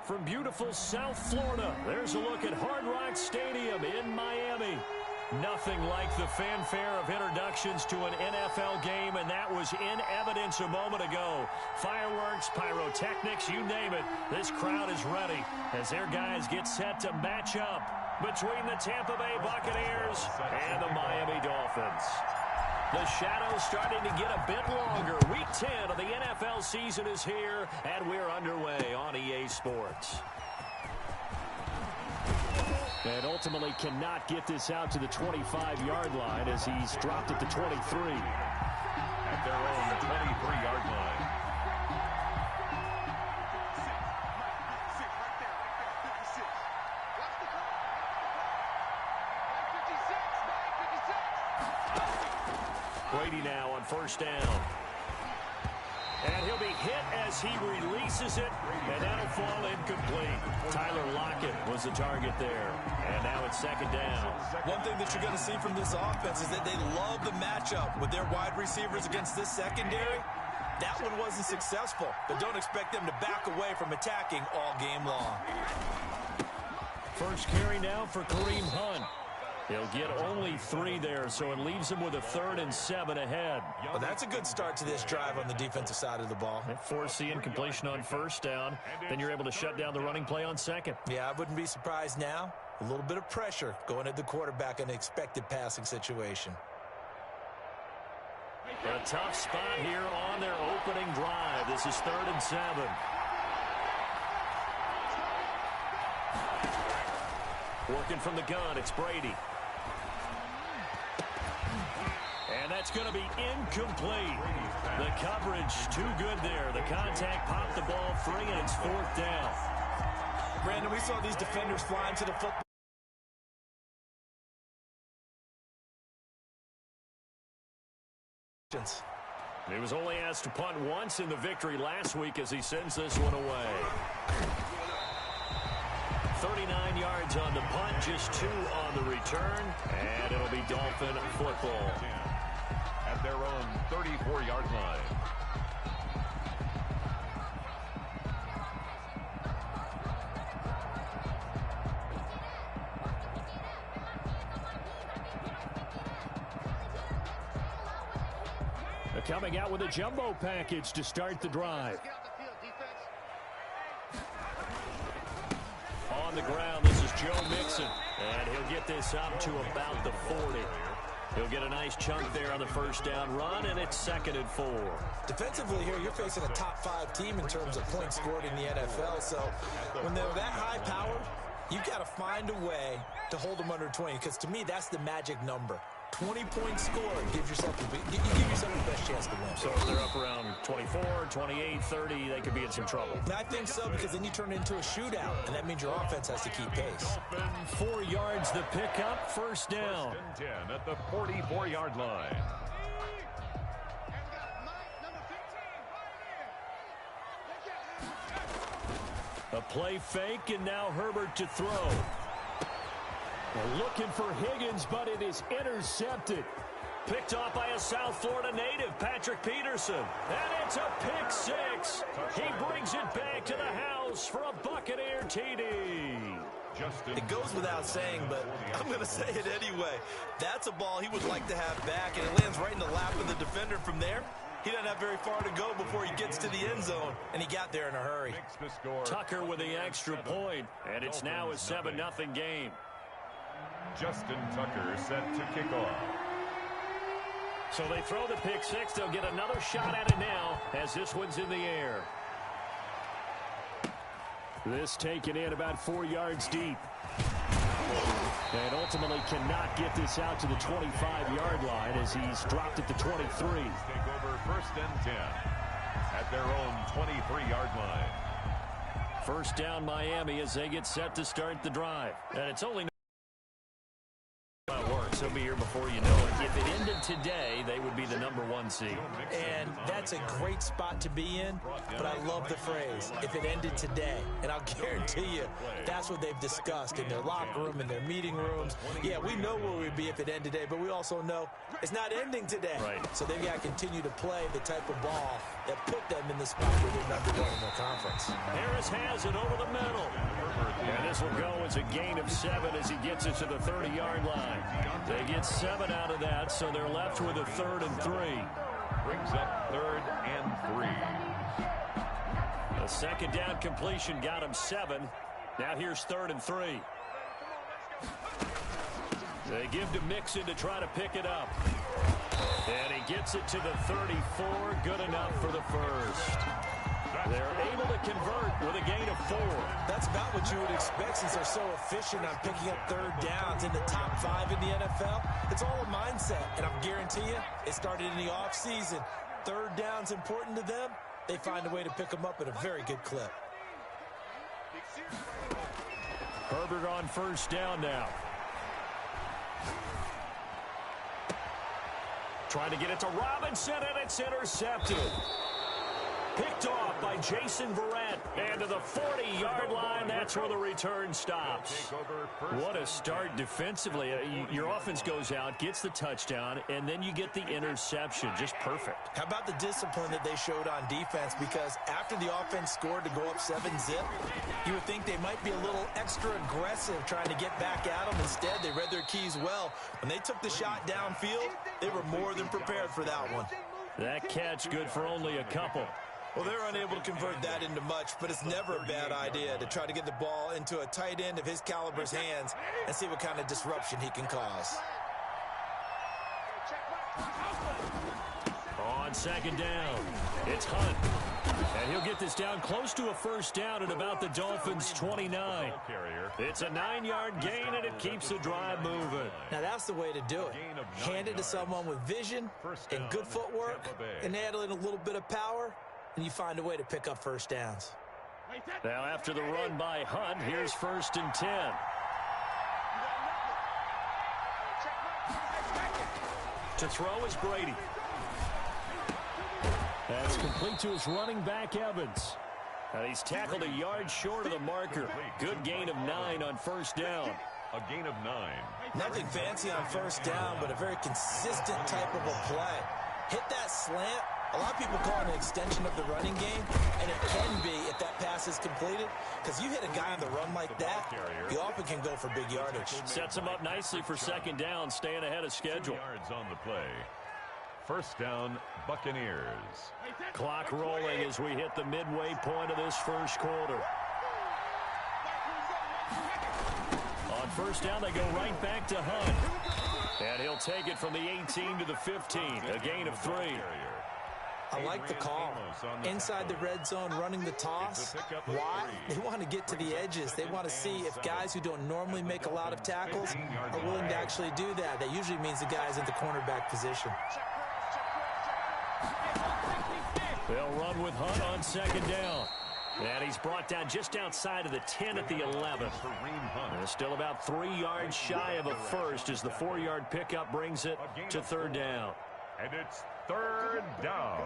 from beautiful South Florida. There's a look at Hard Rock Stadium in Miami. Nothing like the fanfare of introductions to an NFL game, and that was in evidence a moment ago. Fireworks, pyrotechnics, you name it. This crowd is ready as their guys get set to match up between the Tampa Bay Buccaneers and the Miami Dolphins. The shadow's starting to get a bit longer. Week 10 of the NFL season is here, and we're underway on EA Sports. And ultimately cannot get this out to the 25-yard line as he's dropped at the 23. At their own 23-yard line. Brady now on first down. And he'll be hit as he releases it, and that'll fall incomplete. Tyler Lockett was the target there, and now it's second down. One thing that you're going to see from this offense is that they love the matchup with their wide receivers against this secondary. That one wasn't successful, but don't expect them to back away from attacking all game long. First carry now for Kareem Hunt. He'll get only 3 there, so it leaves him with a 3rd and 7 ahead. Well, that's a good start to this drive on the defensive side of the ball. Force the incompletion on first down. Then you're able to shut down the running play on second. Yeah, I wouldn't be surprised now. A little bit of pressure going at the quarterback in an expected passing situation. A tough spot here on their opening drive. This is 3rd and 7. Working from the gun, it's Brady. And that's going to be incomplete. The coverage too good there. The contact popped the ball free, and it's 4th down. Brandon, we saw these defenders flying to the football. He was only asked to punt once in the victory last week as he sends this one away. 39 yards on the punt, just 2 on the return, and it'll be Dolphin football. At their own 34-yard line. They're coming out with a jumbo package to start the drive. On the ground, this is Joe Mixon, and he'll get this up to about the 40. He'll get a nice chunk there on the first down run, and it's 2nd and 4. Defensively here, you're facing a top 5 team in terms of points scored in the NFL, so when they're that high powered, you've got to find a way to hold them under 20, because to me, that's the magic number. 20 points scored gives yourself the best chance to win. So if they're up around 24, 28, 30, they could be in some trouble. I think so, because then you turn it into a shootout, and that means your offense has to keep pace. 4 yards the pickup, first down. 1st and 10 at the 44-yard line. A play fake, and now Herbert to throw. They're looking for Higgins, but it is intercepted. Picked off by a South Florida native, Patrick Peterson. And it's a pick 6. He brings it back to the house for a Buccaneer TD. It goes without saying, but I'm going to say it anyway. That's a ball he would like to have back, and it lands right in the lap of the defender from there. He doesn't have very far to go before he gets to the end zone, and he got there in a hurry. Tucker with the extra point, and it's now a 7-0 game. Justin Tucker set to kick off. So they throw the pick 6. They'll get another shot at it now as this one's in the air. This taken in about 4 yards deep. And ultimately cannot get this out to the 25-yard line as he's dropped at the 23. Take over 1st and 10 at their own 23-yard line. First down Miami as they get set to start the drive. And it's only work, so be here before you know it. If it ended today, they would be the #1 seed. And that's a great spot to be in, but I love the phrase, if it ended today. And I'll guarantee you, that's what they've discussed in their locker room, in their meeting rooms. Yeah, we know where we'd be if it ended today, but we also know it's not ending today. Right. So they've got to continue to play the type of ball that put them in the spot where they're #1 in their conference. Harris has it over the middle. And this will go as a gain of 7 as he gets it to the 30-yard line. They get 7 out of that, so they're left with a 3rd and 3. Brings up 3rd and 3. A second down completion got him 7. Now here's 3rd and 3. They give to Mixon to try to pick it up. And he gets it to the 34. Good enough for the first. They're able to convert with a gain of 4. That's about what you would expect since they're so efficient on picking up 3rd downs in the top 5 in the NFL. It's all a mindset, and I'll guarantee you it started in the offseason. 3rd down's important to them. They find a way to pick them up at a very good clip. Herbert on 1st down now. Trying to get it to Robinson, and it's intercepted. Picked off by Jason Verrett. And to the 40-yard line, that's where the return stops. What a start defensively. Your offense goes out, gets the touchdown, and then you get the interception. Just perfect. How about the discipline that they showed on defense? Because after the offense scored to go up 7-zip, you would think they might be a little extra aggressive trying to get back at them. Instead, they read their keys well. When they took the shot downfield, they were more than prepared for that one. That catch good for only a couple. Well, they're unable to convert that into much, but it's never a bad idea to try to get the ball into a tight end of his caliber's hands and see what kind of disruption he can cause. On 2nd down, it's Hunt. And he'll get this down close to a 1st down at about the Dolphins' 29. It's a 9-yard gain, and it keeps the drive moving. Now, that's the way to do it. Hand it to someone with vision and good footwork and add in a little bit of power, and you find a way to pick up 1st downs. Now, after the run by Hunt, here's 1st and 10. To throw is Brady. That's complete to his running back, Evans. And he's tackled a yard short of the marker. Good gain of 9 on 1st down. A gain of 9. Nothing fancy on 1st down, but a very consistent type of a play. Hit that slant. A lot of people call it an extension of the running game, and it can be if that pass is completed, because you hit a guy on the run like that, you often can go for big yardage. Sets him up nicely for 2nd down, staying ahead of schedule. 2 yards on the play. 1st down, Buccaneers. Clock rolling as we hit the midway point of this 1st quarter. On 1st down, they go right back to Hunt. And he'll take it from the 18 to the 15, a gain of 3. I like the call. Inside the red zone, running the toss. Why? They want to get to the edges. They want to see if guys who don't normally make a lot of tackles are willing to actually do that. That usually means the guy's in the cornerback position. They'll run with Hunt on 2nd down. And he's brought down just outside of the 10 at the 11. And still about 3 yards shy of a first as the 4-yard pickup brings it to 3rd down. And it's 3rd down.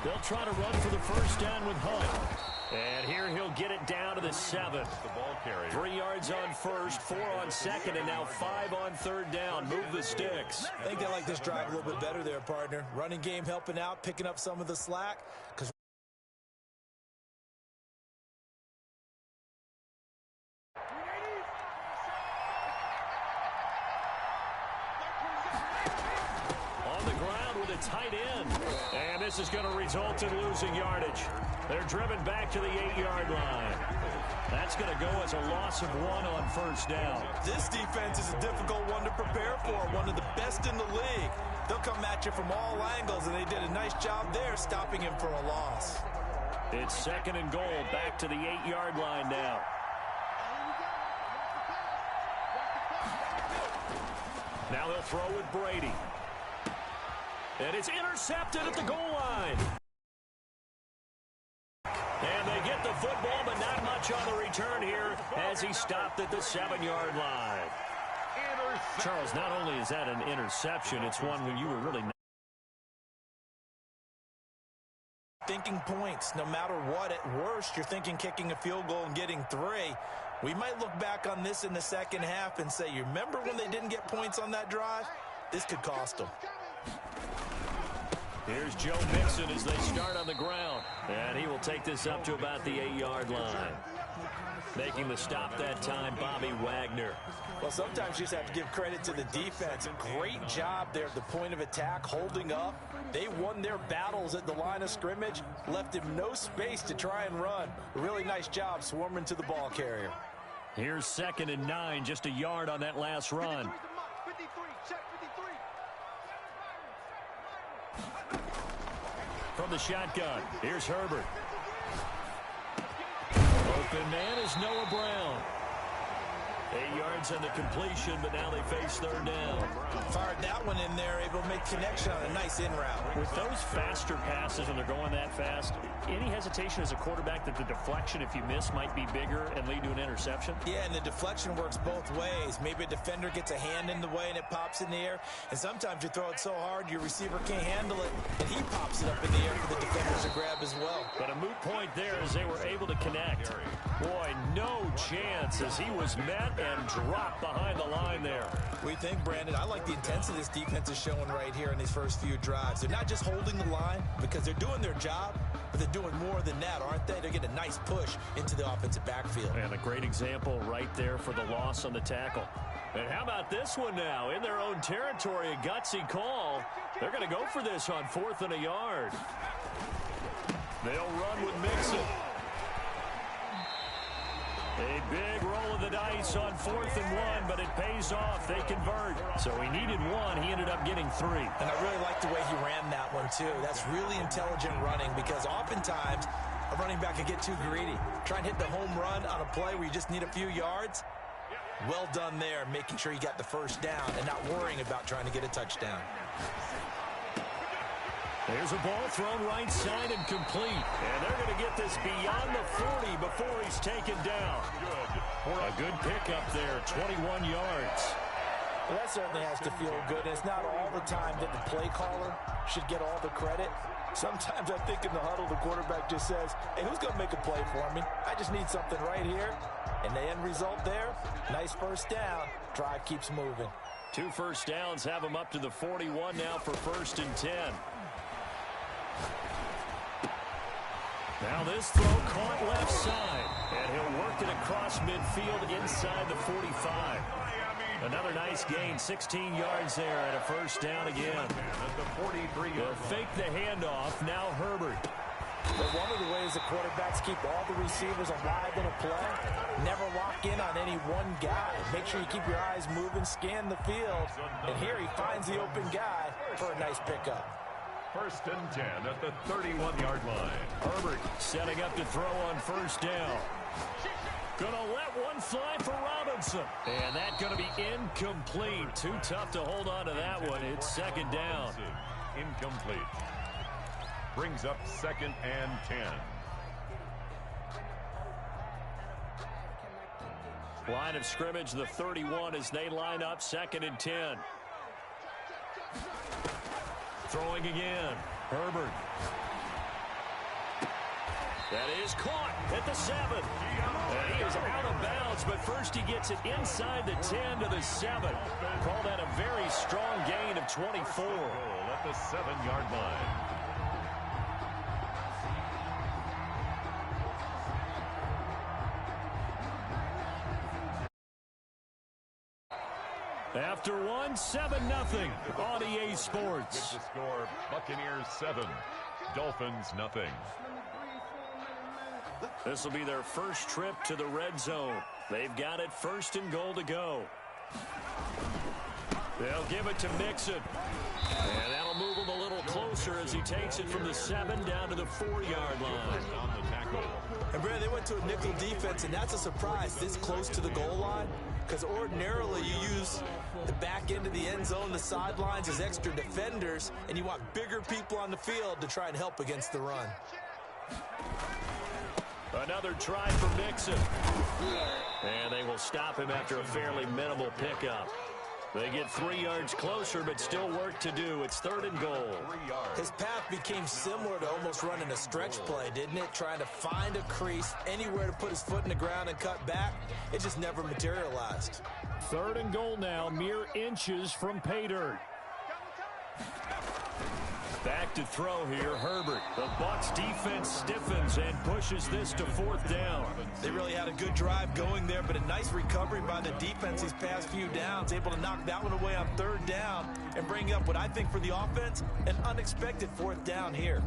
They'll try to run for the 1st down with Hunt. And here he'll get it down to the 7. 3 yards on 1st, 4 on 2nd, and now 5 on 3rd down. Move the sticks. I think they like this drive a little bit better there, partner. Running game helping out, picking up some of the slack. Because on the ground with a tight end. And this is going to result in losing yardage. They're driven back to the 8-yard line. That's going to go as a loss of 1 on 1st down. this defense is a difficult one to prepare for, one of the best in the league. They'll come at you from all angles, and they did a nice job there stopping him for a loss. It's 2nd and goal, back to the 8-yard line now. Now they'll throw with Brady. And it's intercepted at the goal line. as he stopped at the 7-yard line. Charles, not only is that an interception, it's one when you were really thinking points. No matter what, at worst, you're thinking kicking a field goal and getting 3. We might look back on this in the second half and say, you remember when they didn't get points on that drive? This could cost them. Here's Joe Mixon as they start on the ground. And he will take this up to about the 8-yard line. Making the stop that time, Bobby Wagner. Well, sometimes you just have to give credit to the defense. Great job there at the point of attack, holding up. They won their battles at the line of scrimmage, left him no space to try and run. A really nice job swarming to the ball carrier. Here's 2nd and 9, just a yard on that last run. From the shotgun, here's Herbert. Open man is Noah Brown. 8 yards on the completion, but now they face 3rd down. Fired that one in there, able to make connection on a nice in route. With those faster passes when they're going that fast, any hesitation as a quarterback that the deflection, if you miss, might be bigger and lead to an interception? Yeah, and the deflection works both ways. Maybe a defender gets a hand in the way and it pops in the air. And sometimes you throw it so hard your receiver can't handle it, and he pops it up in the air for the defenders to grab as well. But a moot point there as they were able to connect. Boy, no chance as he was met and dropped behind the line there. We think, Brandon, I like the intensity this defense is showing right here in these first few drives. They're not just holding the line because they're doing their job, but they're doing more than that, aren't they? They're getting a nice push into the offensive backfield. And a great example right there for the loss on the tackle. And how about this one now? In their own territory, a gutsy call. They're going to go for this on 4th and a yard. They'll run with Mixon. A big roll of the dice on 4th and 1, but it pays off. They convert. So he needed 1. He ended up getting 3. And I really like the way he ran that one, too. That's really intelligent running because oftentimes a running back can get too greedy. Try and hit the home run on a play where you just need a few yards. Well done there, making sure you got the first down and not worrying about trying to get a touchdown. There's a ball thrown right side and complete. And they're going to get this beyond the 40 before he's taken down. A good pickup there, 21 yards. Well, that certainly has to feel good. It's not all the time that the play caller should get all the credit. Sometimes I think in the huddle, the quarterback just says, hey, who's going to make a play for me? I just need something right here. And the end result there, nice first down. Drive keeps moving. 2 first downs have him up to the 41 now for 1st and 10. Now this throw caught left side, and he'll work it across midfield inside the 45. Another nice gain, 16 yards there and a first down again. They'll fake the handoff, now Herbert. But one of the ways the quarterbacks keep all the receivers alive in a play, never lock in on any one guy. Make sure you keep your eyes moving, scan the field, and here he finds the open guy for a nice pickup. 1st and 10 at the 31-yard line. Herbert setting up to throw on 1st down. Gonna let one fly for Robinson. And that's gonna be incomplete. Too tough to hold on to that one. It's 2nd down. Incomplete. Brings up 2nd and 10. Line of scrimmage, the 31 as they line up 2nd and 10. Throwing again. Herbert. That is caught at the 7. And he is out of bounds, but first he gets it inside the 10 to the 7. Call that a very strong gain of 24. At the 7-yard line. After 7-0 on EA Sports. The score, Buccaneers 7, Dolphins 0. This will be their first trip to the red zone. They've got it 1st and goal to go. They'll give it to Mixon. And that'll move him a little closer as he takes it from the 7 down to the 4-yard line. On the tackle. And, Brad, they went to a nickel defense, and that's a surprise this close to the goal line. Because ordinarily you use the back end of the end zone, the sidelines as extra defenders, and you want bigger people on the field to try and help against the run. Another try for Mixon. And will stop him after a fairly minimal pickup. They get 3 yards closer, but still work to do. It's 3rd and goal. His path became similar to almost running a stretch play, didn't it? Trying to find a crease, anywhere to put his foot in the ground and cut back. It just never materialized. 3rd and goal now, mere inches from pay dirt. Back to throw here, Herbert. The Bucs defense stiffens and pushes this to 4th down. They really had a good drive going there, but a nice recovery by the defense these past few downs. Able to knock that one away on 3rd down and bring up what I think for the offense, an unexpected 4th down here.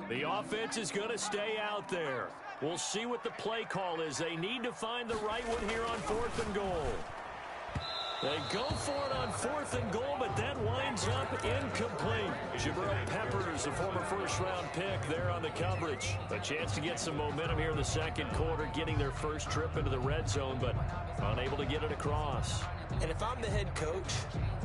The offense is going to stay out there. We'll see what the play call is. They need to find the right one here on 4th and goal. They go for it on 4th and goal, but that winds up incomplete. Jabril Peppers, a former first-round pick there on the coverage. A chance to get some momentum here in the 2nd quarter, getting their first trip into the red zone, but unable to get it across. And if I'm the head coach,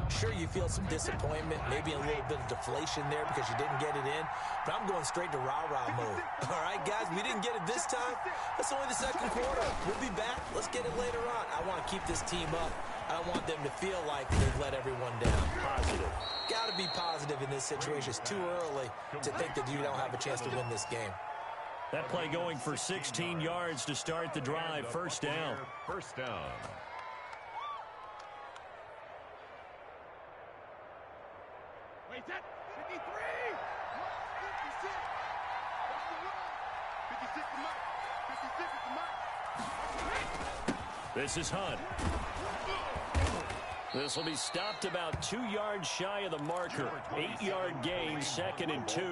sure, you feel some disappointment, maybe a little bit of deflation there because you didn't get it in, but I'm going straight to rah-rah mode. All right, guys, we didn't get it this time. That's only the 2nd quarter. We'll be back. Let's get it later on. I want to keep this team up. I don't want them to feel like they've let everyone down. Positive. Got to be positive in this situation. It's too early to think that you don't have a chance to win this game. That play going for 16 yards to start the drive. 1st down. 1st down. Wait, that 53. 56. That's the run. 56 to Mike. 56 to Mike. This is Hunt. This will be stopped about 2 yards shy of the marker. 8-yard gain, 2nd and 2.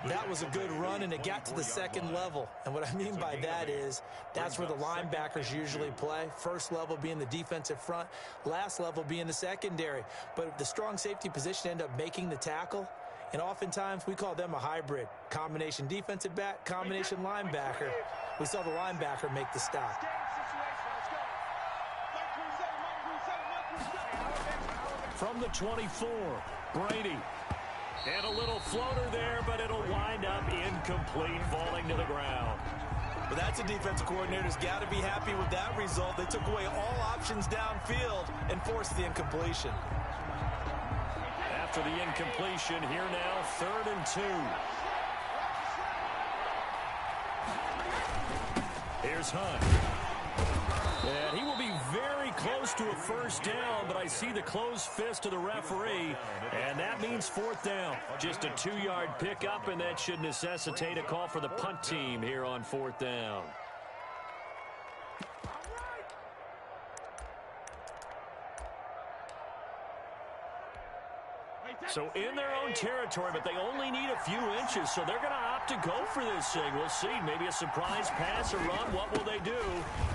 That was a good run, and it got to the 2nd level. And what I mean by that is that's where the linebackers usually play. First level being the defensive front, last level being the secondary. But the strong safety position ended up making the tackle, and oftentimes we call them a hybrid. Combination defensive back, combination linebacker. We saw the linebacker make the stop. From the 24, Brady. And a little floater there, but it'll wind up incomplete, falling to the ground. But that's a defensive coordinator's got to be happy with that result. They took away all options downfield and forced the incompletion. After the incompletion, here now, 3rd and 2. Here's Hunt. And he will be very close to a 1st down, but I see the closed fist of the referee, and that means 4th down. Just a 2-yard pickup, and that should necessitate a call for the punt team here on 4th down. So in their own territory, but they only need a few inches, so they're going to opt to go for this thing. We'll see. Maybe a surprise pass or run. What will they do?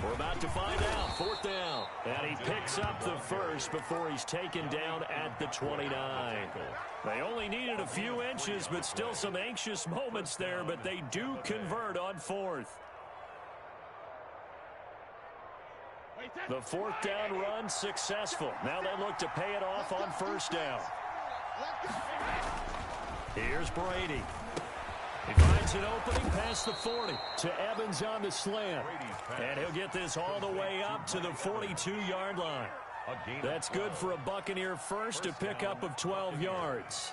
We're about to find out. 4th down. And he picks up the first before he's taken down at the 29. They only needed a few inches, but still some anxious moments there, but they do convert on 4th. The 4th down run successful. Now they look to pay it off on 1st down. Here's Brady. He finds an opening past the 40 to Evans on the slant. And he'll get this all the way up to the 42-yard line. That's good for a Buccaneer first, a pickup of 12 yards.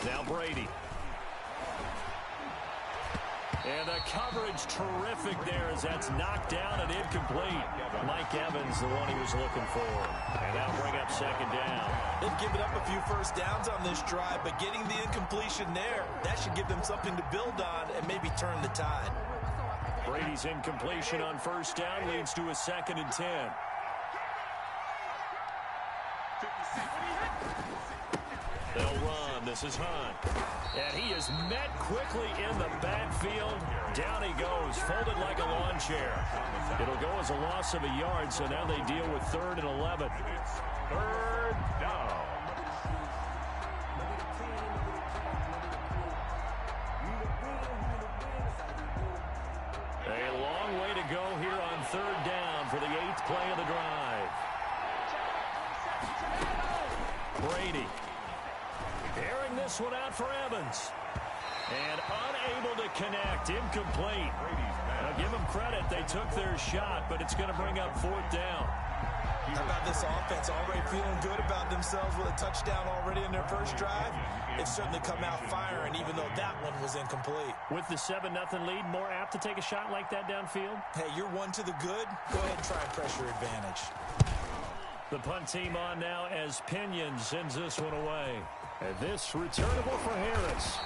Now Brady. And the coverage terrific there as that's knocked down and incomplete. Mike Evans, the one he was looking for. And that'll bring up 2nd down. They've given up a few 1st downs on this drive, but getting the incompletion there, that should give them something to build on and maybe turn the tide. Brady's incompletion on 1st down leads to a 2nd and 10. They'll run. run. This is Hunt. And he is met quickly in the backfield. Down he goes, folded like a lawn chair. It'll go as a loss of a yard, so now they deal with 3rd and 11. Third down. A long way to go here on 3rd down for the 8th play of the drive. Brady airing this one out for Evans. And unable to connect. Incomplete. Now give them credit. They took their shot, but it's going to bring up 4th down. How about this offense already feeling good about themselves with a touchdown already in their first drive? They've certainly come out firing, even though that one was incomplete. With the 7-0 lead, more apt to take a shot like that downfield? Hey, you're one to the good. Go ahead and try and press your advantage. The punt team on now as Pinion sends this one away. And this returnable for Harris.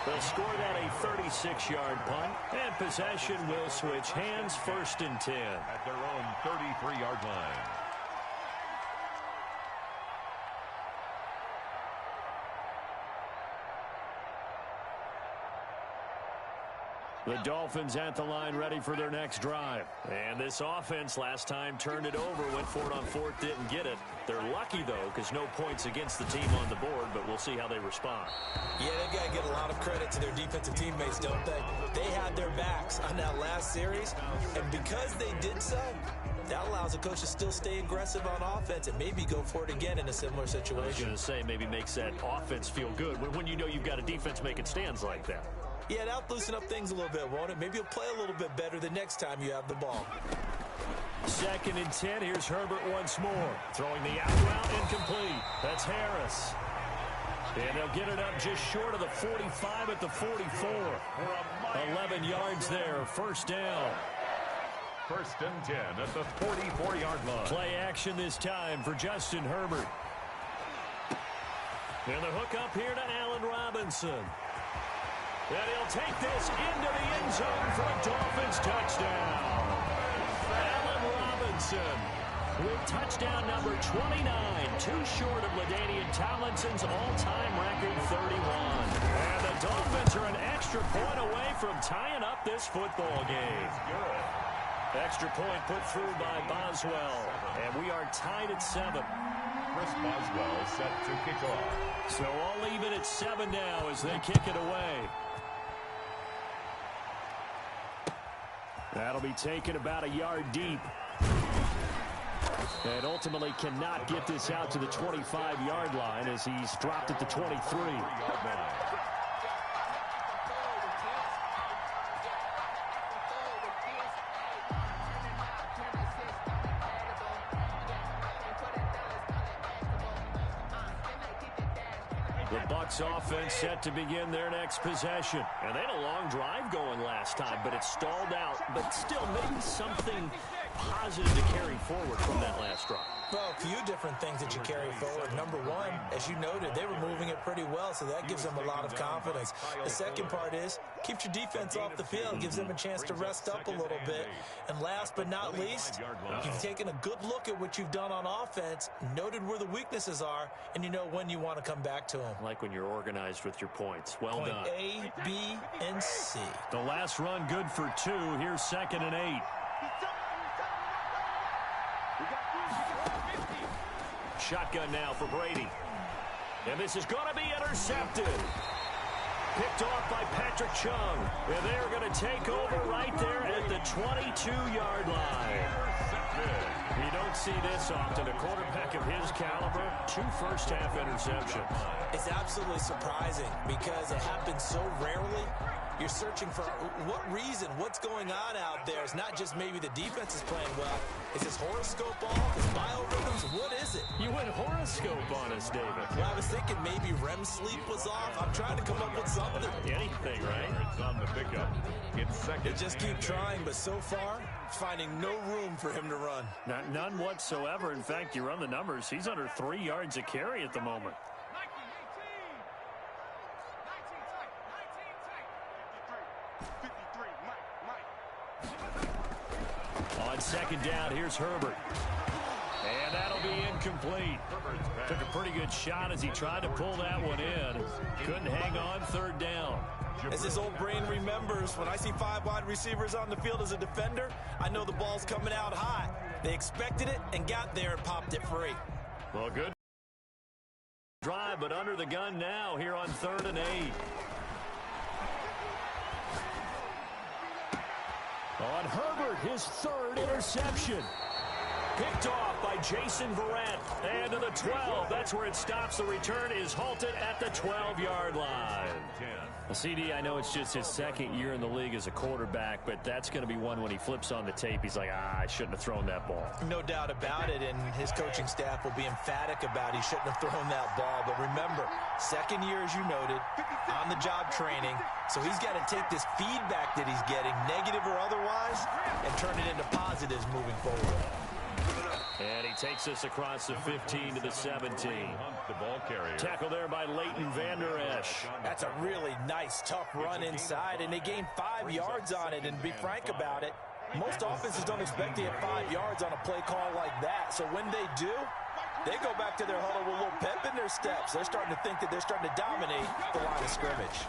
They'll score that a 36-yard punt. And possession will switch hands, 1st and 10. At their own 33-yard line. The Dolphins at the line ready for their next drive. And this offense last time turned it over, went for it on 4th, didn't get it. They're lucky, though, because no points against the team on the board, but we'll see how they respond. Yeah, they've got to give a lot of credit to their defensive teammates, don't they? They had their backs on that last series, and because they did so, that allows the coach to still stay aggressive on offense and maybe go for it again in a similar situation. I was going to say, maybe makes that offense feel good when you know you've got a defense making stands like that. Yeah, that'll loosen up things a little bit, won't it? Maybe you'll play a little bit better the next time you have the ball. 2nd and 10. Here's Herbert once more. Throwing the out route incomplete. That's Harris. And they'll get it up just short of the 45 at the 44. 11 yards there. 1st down. 1st and 10 at the 44-yard line. Play action this time for Justin Herbert. And the hook up here to Allen Robinson. And he'll take this into the end zone for a Dolphins touchdown. Allen Robinson with touchdown number 29, too short of LaDainian Tomlinson's all-time record 31. And the Dolphins are an extra point away from tying up this football game. Extra point put through by Boswell, and we are tied at 7. Chris Boswell set to kick off. So I'll leave it at 7 now as they kick it away. That'll be taken about a yard deep. And ultimately cannot get this out to the 25-yard line as he's dropped at the 23. The Bucs offense set to begin their next possession. And they had a long drive going last time, but it stalled out. But still, maybe something positive to carry forward from that last drive. Well, a few different things that you carry forward. Number one, as you noted, they were moving it pretty well, so that gives them a lot of confidence. The second part is, keeps your defense off the field, gives them a chance to rest up a little bit. And last but not least, you've taken a good look at what you've done on offense, noted where the weaknesses are, and you know when you want to come back to them. Like when you're organized with your points. Well Point done. A, B, and C. The last run good for 2. Here's 2nd and 8. Shotgun now for Brady. And this is going to be intercepted. Picked off by Patrick Chung. And they're going to take over right there at the 22-yard line. You don't see this often. A quarterback of his caliber, 2 first-half interceptions. It's absolutely surprising because it happens so rarely. You're searching for what reason, what's going on out there. It's not just maybe the defense is playing well. Is this horoscope off? Is biorhythms? What is it? You went horoscope on us, David. Well, I was thinking maybe REM sleep was off. I'm trying to come up with something. Anything, right? It's on the pickup. It's 2nd. They just keep trying, but so far, finding no room for him to run. None whatsoever. In fact, you run the numbers. He's under 3 yards a carry at the moment. On 2nd down, here's Herbert. And And that'll be incomplete. Took a pretty good shot as he tried to pull that one in. Couldn't hang on, third down. As his old brain remembers, when I see 5 wide receivers on the field as a defender, I know the ball's coming out high. They expected it and got there and popped it free. Well, good drive, but under the gun now here on 3rd and 8. On Herbert, his 3rd interception. Picked off by Jason Verrett. And to the 12. That's where it stops. The return is halted at the 12-yard line. CD, I know it's just his 2nd year in the league as a quarterback, but that's going to be one when he flips on the tape. He's like, I shouldn't have thrown that ball. No doubt about it, and his coaching staff will be emphatic about he shouldn't have thrown that ball. But remember, 2nd year, as you noted, on-the-job training. So he's got to take this feedback that he's getting, negative or otherwise, and turn it into positives moving forward. And he takes us across the 15 to the 17. Tackle there by Leighton Vander Esch. That's a really nice, tough run inside, and they gained 5 yards on it. And to be frank about it, most offenses don't expect to get 5 yards on a play call like that. So when they do, they go back to their huddle with a little pep in their steps. They're starting to think that they're starting to dominate the line of scrimmage.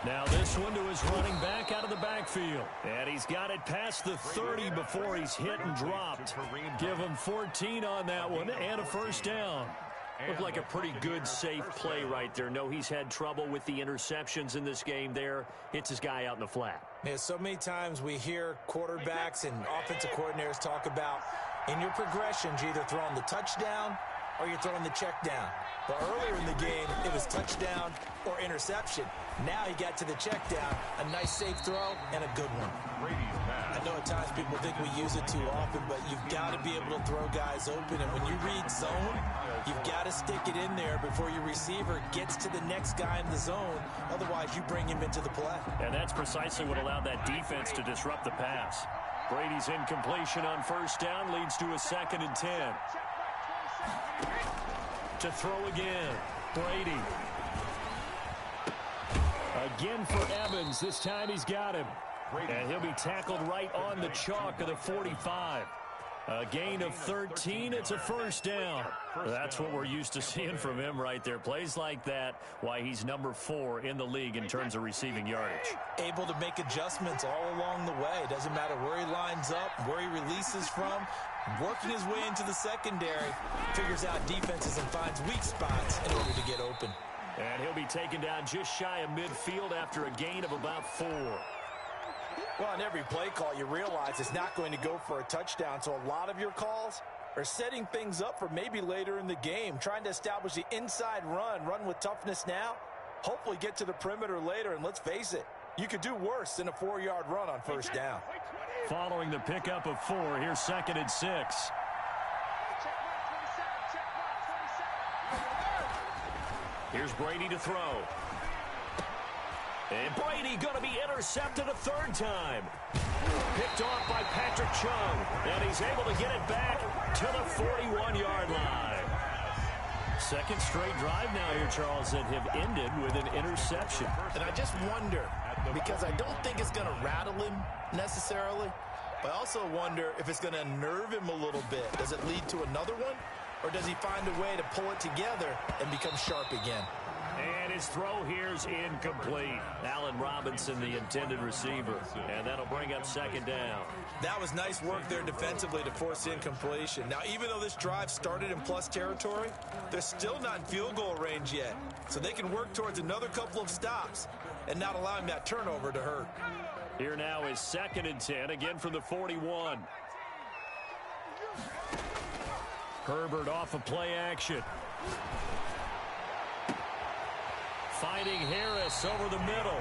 Now this one to his running back out of the backfield. And he's got it past the 30 before he's hit and dropped. Give him 14 on that one and a first down. Looked like a pretty good, safe play right there. No, he's had trouble with the interceptions in this game there. Hits his guy out in the flat. Yeah, so many times we hear quarterbacks and offensive coordinators talk about in your progressions, you're either throwing the touchdown or you're throwing the check down. But earlier in the game, it was touchdown or interception. Now he got to the check down, a nice safe throw, and a good one. I know at times people think we use it too often, but you've got to be able to throw guys open. And when you read zone, you've got to stick it in there before your receiver gets to the next guy in the zone. Otherwise, you bring him into the play. And that's precisely what allowed that defense to disrupt the pass. Brady's incompletion on first down leads to a 2nd and 10. To throw again, Brady. Again for Evans. This time he's got him. And he'll be tackled right on the chalk of the 45. A gain of 13. It's a first down. That's what we're used to seeing from him right there. Plays like that, why he's number 4 in the league in terms of receiving yardage. Able to make adjustments all along the way. Doesn't matter where he lines up, where he releases from. Working his way into the secondary, figures out defenses and finds weak spots in order to get open. And he'll be taken down just shy of midfield after a gain of about 4. Well, on every play call, you realize it's not going to go for a touchdown. So a lot of your calls are setting things up for maybe later in the game, trying to establish the inside run with toughness now, hopefully get to the perimeter later. And let's face it, you could do worse than a 4-yard run on first down. Following the pickup of 4, here's 2nd and 6. Here's Brady to throw. And Brady going to be intercepted a 3rd time. Picked off by Patrick Chung. And he's able to get it back to the 41-yard line. 2nd straight drive now here, Charles, that have ended with an interception. And I just wonder, because I don't think it's going to rattle him necessarily, but I also wonder if it's going to unnerve him a little bit. Does it lead to another one? Or does he find a way to pull it together and become sharp again? And his throw here's incomplete. Allen Robinson, the intended receiver. And that'll bring up 2nd down. That was nice work there defensively to force incompletion. Now, even though this drive started in plus territory, they're still not in field goal range yet. So they can work towards another couple of stops and not allowing that turnover to hurt. Here now is 2nd and 10, again from the 41. Herbert off of play action. Finding Harris over the middle.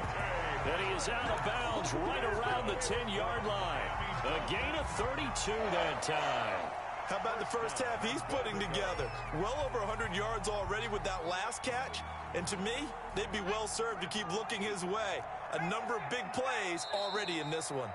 And he is out of bounds right around the 10-yard line. A gain of 32 that time. How about the first half he's putting together? Well over 100 yards already with that last catch. And to me, they'd be well served to keep looking his way. A number of big plays already in this one.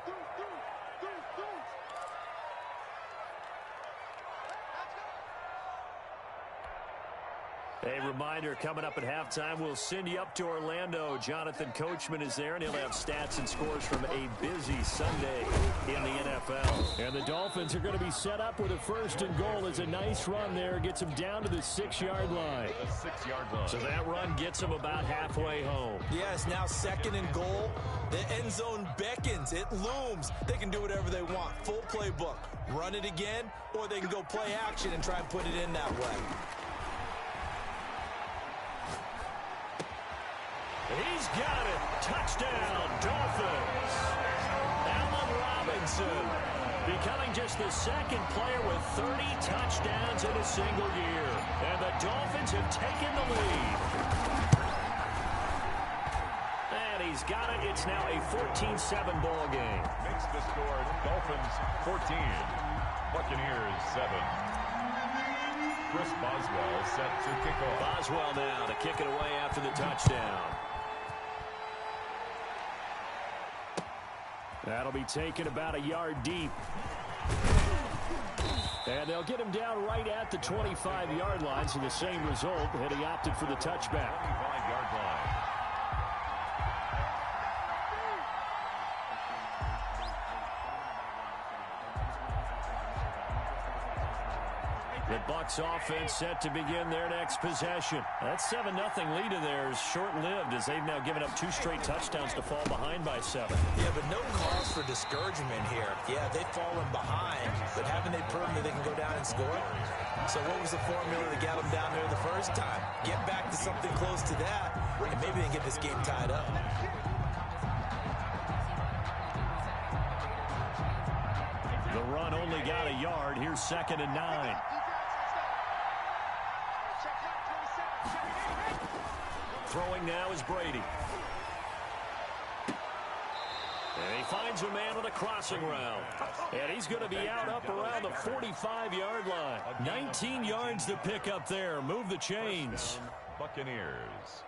A reminder, coming up at halftime, we'll send you up to Orlando. Jonathan Coachman is there, and he'll have stats and scores from a busy Sunday in the NFL. And the Dolphins are going to be set up with a 1st and goal. It's a nice run there. Gets them down to the 6-yard line. The 6-yard line. So that run gets them about halfway home. Yes, now 2nd and goal. The end zone beckons. It looms. They can do whatever they want. Full playbook. Run it again, or they can go play action and try and put it in that way. He's got it. Touchdown, Dolphins. Allen Robinson becoming just the 2nd player with 30 touchdowns in a single year. And the Dolphins have taken the lead. And he's got it. It's now a 14-7 ball game. Makes the score Dolphins 14, Buccaneers 7. Chris Boswell set to kick off. Boswell now to kick it away after the touchdown. That'll be taken about a yard deep. And they'll get him down right at the 25-yard line, so the same result, and he opted for the touchback. 25-yard line. The Bucs offense set to begin their next possession. That 7-0 lead of theirs short-lived as they've now given up 2 straight touchdowns to fall behind by 7. Yeah, but no cause for discouragement here. Yeah, they've fallen behind, but haven't they proven that they can go down and score? So what was the formula to get them down there the first time? Get back to something close to that, and maybe they can get this game tied up. The run only got a yard. Here's 2nd and 9. Throwing now is Brady. And he finds a man on a crossing route. And he's going to be out up around the 45-yard line. 19 yards to pick up there. Move the chains. Buccaneers.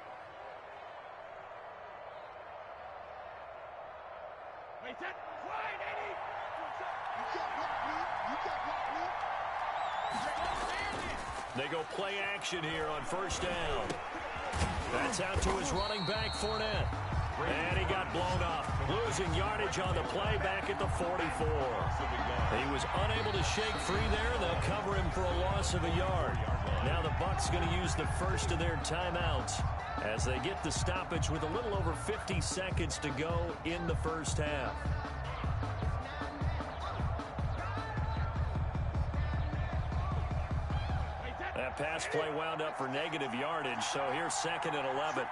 They go play action here on 1st down. That's out to his running back, Fournette. And he got blown up. Losing yardage on the play back at the 44. He was unable to shake free there. They'll cover him for a loss of a yard. Now the Bucs going to use the first of their timeouts as they get the stoppage with a little over 50 seconds to go in the first half. That pass play wound up for negative yardage, so here's 2nd and 11.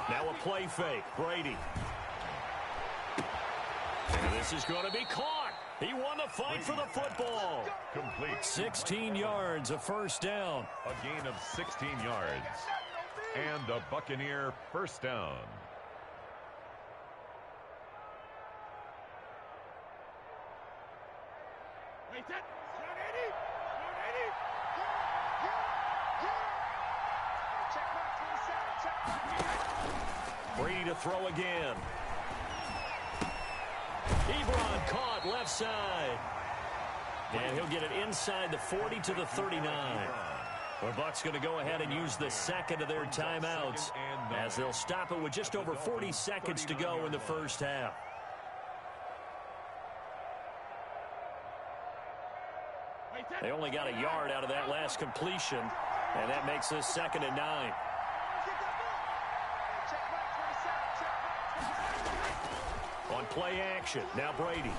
Now a play fake. Brady. And this is going to be caught. He won the fight for the football. Complete. 16 yards, a 1st down. A gain of 16 yards. And a Buccaneer 1st down. Brady to throw again. Ebron caught left side. And he'll get it inside the 40 to the 39. The Bucs going to go ahead and use the 2nd of their timeouts as they'll stop it with just over 40 seconds to go in the first half. They only got a yard out of that last completion, and that makes this 2nd and 9. On play action, now Brady.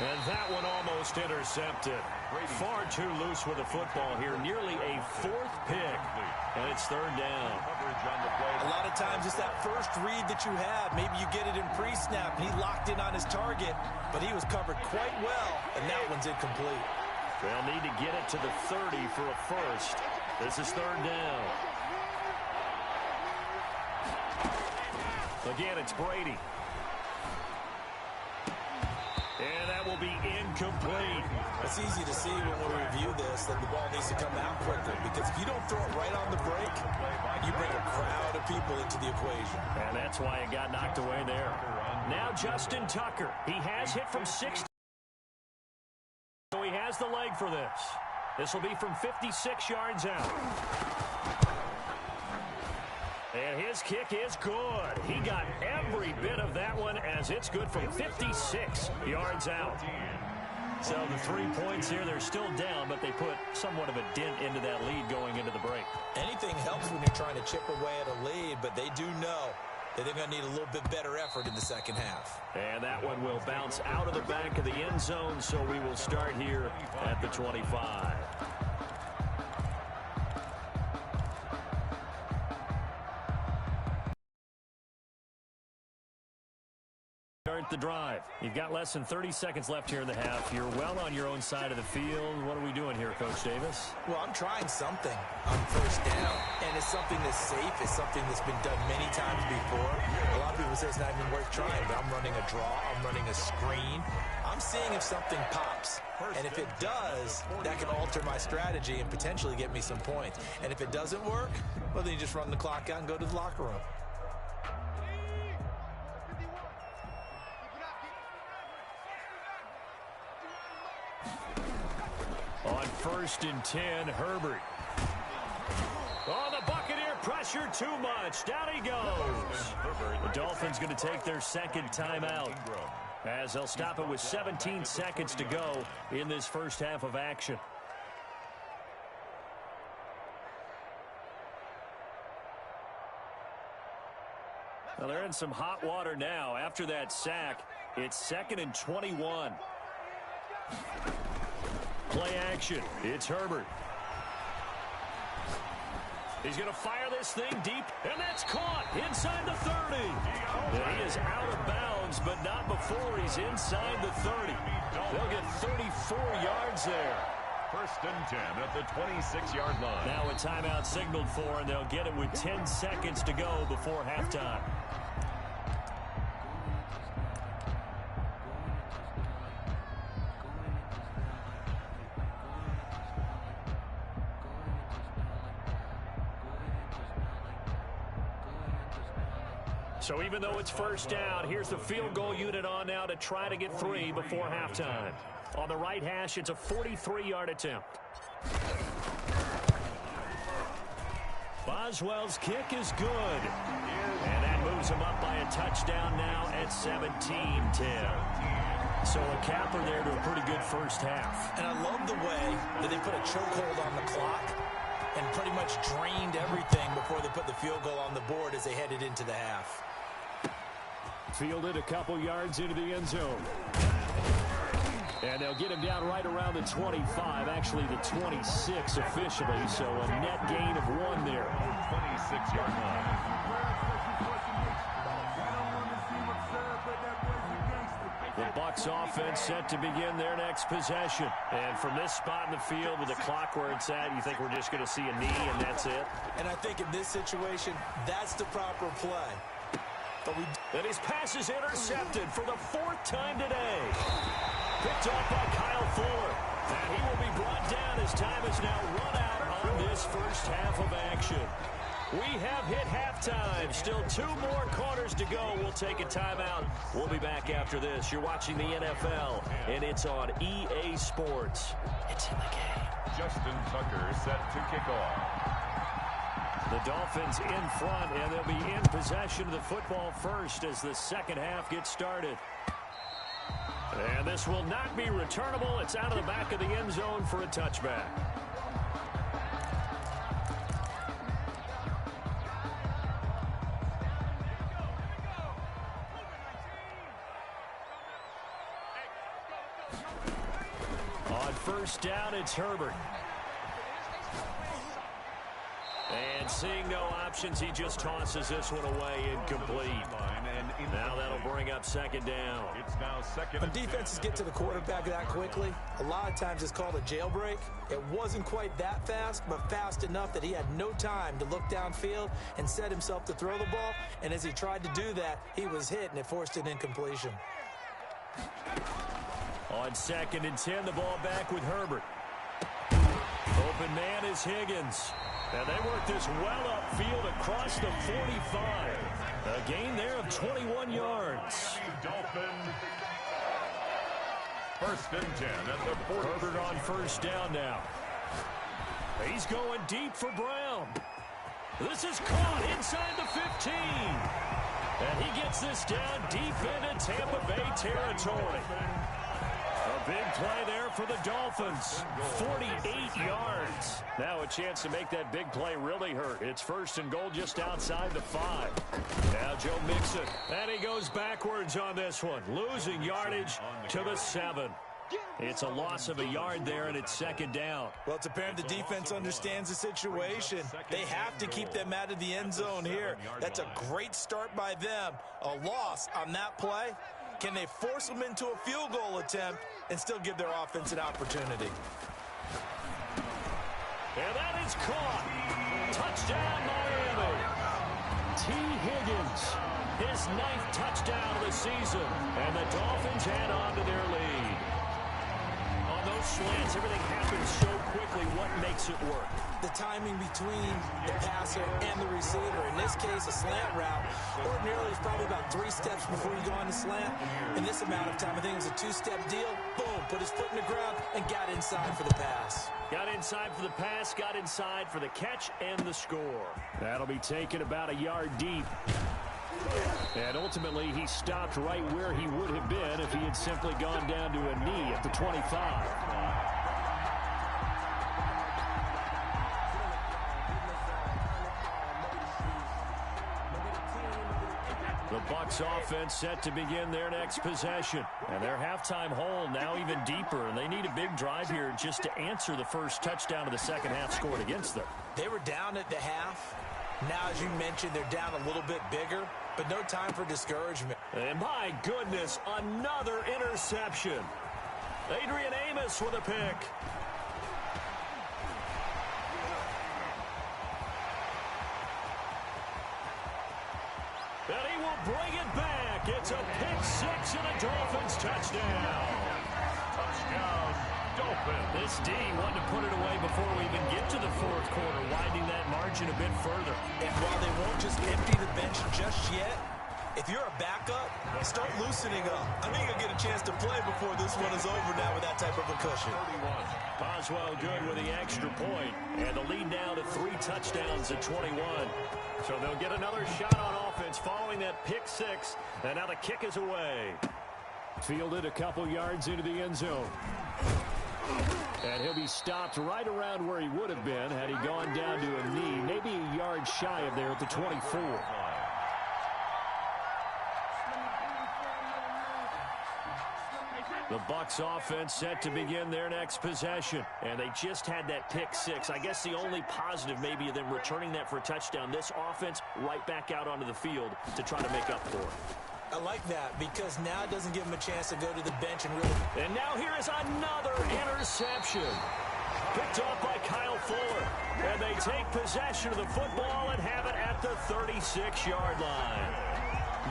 And that one almost intercepted. Far too loose with the football here. Nearly a 4th pick. And it's 3rd down. A lot of times it's that first read that you have. Maybe you get it in pre-snap, and he locked in on his target, but he was covered quite well, and that one's incomplete. They'll need to get it to the 30 for a first. This is 3rd down. Again, it's Brady. And that will be incomplete. It's easy to see when we review this that the ball needs to come out quicker, because if you don't throw it right on the break, you bring a crowd of people into the equation. And that's why it got knocked away there. Now Justin Tucker. He has hit from 60. has the leg for this. This will be from 56 yards out. And his kick is good. He got every bit of that one as it's good from 56 yards out. So the 3 points here, they're still down, but they put somewhat of a dent into that lead going into the break. Anything helps when you're trying to chip away at a lead, but they do know that they're going to need a little bit better effort in the second half. And that one will bounce out of the back of the end zone, so we will start here at the 25. Start the drive. You've got less than 30 seconds left here in the half. You're well on your own side of the field. What are we doing here, Coach Davis? Well, I'm trying something on first down, and it's something that's safe. It's something that's been done many times before. A lot of people say it's not even worth trying, but I'm running a draw. I'm running a screen. I'm seeing if something pops, and if it does, that can alter my strategy and potentially get me some points. And if it doesn't work, well, then you just run the clock out and go to the locker room. On 1st and 10, Herbert. Oh, the Buccaneer pressure too much. Down he goes. The Dolphins going to take their second timeout as they'll stop it with 17 seconds to go in this first half of action. Well, they're in some hot water now. After that sack, it's 2nd and 21. Play action. It's Herbert. He's going to fire this thing deep, and that's caught inside the 30. And he is out of bounds, but not before he's inside the 30. They'll get 34 yards there. 1st and 10 at the 26-yard line. Now a timeout signaled for, and they'll get it with 10 seconds to go before halftime. So even though it's first down, here's the field goal unit on now to try to get 3 before halftime. On the right hash, it's a 43-yard attempt. Boswell's kick is good. And that moves him up by a touchdown now at 17-10. So a capper there to a pretty good first half. And I love the way that they put a chokehold on the clock and pretty much drained everything before they put the field goal on the board as they headed into the half. Fielded a couple yards into the end zone. And they'll get him down right around the 25, actually the 26 officially, so a net gain of 1 there. 26-yard line. The Bucs offense set to begin their next possession. And from this spot in the field with the clock where it's at, you think we're just going to see a knee and that's it? And I think in this situation, that's the proper play. And his pass is intercepted for the 4th time today. Picked off by Kyle Fuller. And he will be brought down as time is now run out on this first half of action. We have hit halftime. Still 2 more quarters to go. We'll take a timeout. We'll be back after this. You're watching the NFL, and it's on EA Sports. It's in the game. Justin Tucker set to kick off. The Dolphins in front, and they'll be in possession of the football first as the second half gets started. And this will not be returnable. It's out of the back of the end zone for a touchback. On first down, it's Herbert. And seeing no options, he just tosses this one away incomplete. Now that'll bring up 2nd down. It's now 2nd. When defenses get to the quarterback that quickly, a lot of times it's called a jailbreak. It wasn't quite that fast, but fast enough that he had no time to look downfield and set himself to throw the ball. And as he tried to do that, he was hit, and it forced an incompletion. On 2nd and 10, the ball back with Herbert. Open man is Higgins. And they work this well upfield across the 45. A gain there of 21 yards. First and 10 at the 40. Herbert on first down now. He's going deep for Brown. This is caught inside the 15. And he gets this down deep into Tampa Bay territory. A big play there for the Dolphins. 48 yards. Now a chance to make that big play really hurt. It's first and goal just outside the 5. Now Joe Mixon. And he goes backwards on this one. Losing yardage to the 7. It's a loss of a yard there, and it's second down. Well, it's apparent the defense understands the situation. They have to keep them out of the end zone here. That's a great start by them. A loss on that play. Can they force them into a field goal attempt and still give their offense an opportunity? And that is caught. Touchdown, Miami. T. Higgins, his 9th touchdown of the season. And the Dolphins add on to their lead. On those slants, everything happens so quickly. What makes it work? The timing between the passer and the receiver. In this case, a slant route. Ordinarily, it's probably about 3 steps before you go on the slant. In this amount of time, I think it was a 2-step deal. Boom, put his foot in the ground and got inside for the pass. Got inside for the pass, got inside for the catch and the score. That'll be taken about a yard deep. And ultimately, he stopped right where he would have been if he had simply gone down to a knee at the 25. The Bucs offense set to begin their next possession. And their halftime hole now even deeper. And they need a big drive here just to answer the first touchdown of the second half scored against them. They were down at the half. Now, as you mentioned, they're down a little bit bigger, but no time for discouragement. And my goodness, another interception. Adrian Amos with a pick. And he will bring it back. It's a pick-6 and a Dolphins touchdown. Touchdown, Dolphins. This D wanted to put it away before we even get to the fourth quarter, widening that margin a bit further. And while they won't just empty the bench just yet, if you're a backup, start loosening up. I think you'll get a chance to play before this one is over now with that type of a cushion. Boswell good with the extra point, and the lead now to 3 touchdowns at 21. So they'll get another shot on offense following that pick-6, and now the kick is away. Fielded a couple yards into the end zone. And he'll be stopped right around where he would have been had he gone down to a knee, maybe a yard shy of there at the 24. The Bucs offense set to begin their next possession. And they just had that pick-6. I guess the only positive maybe of them returning that for a touchdown. This offense right back out onto the field to try to make up for it. I like that because now it doesn't give him a chance to go to the bench and really... And now here is another interception. Picked off by Kyle Fuller. And they take possession of the football and have it at the 36-yard line.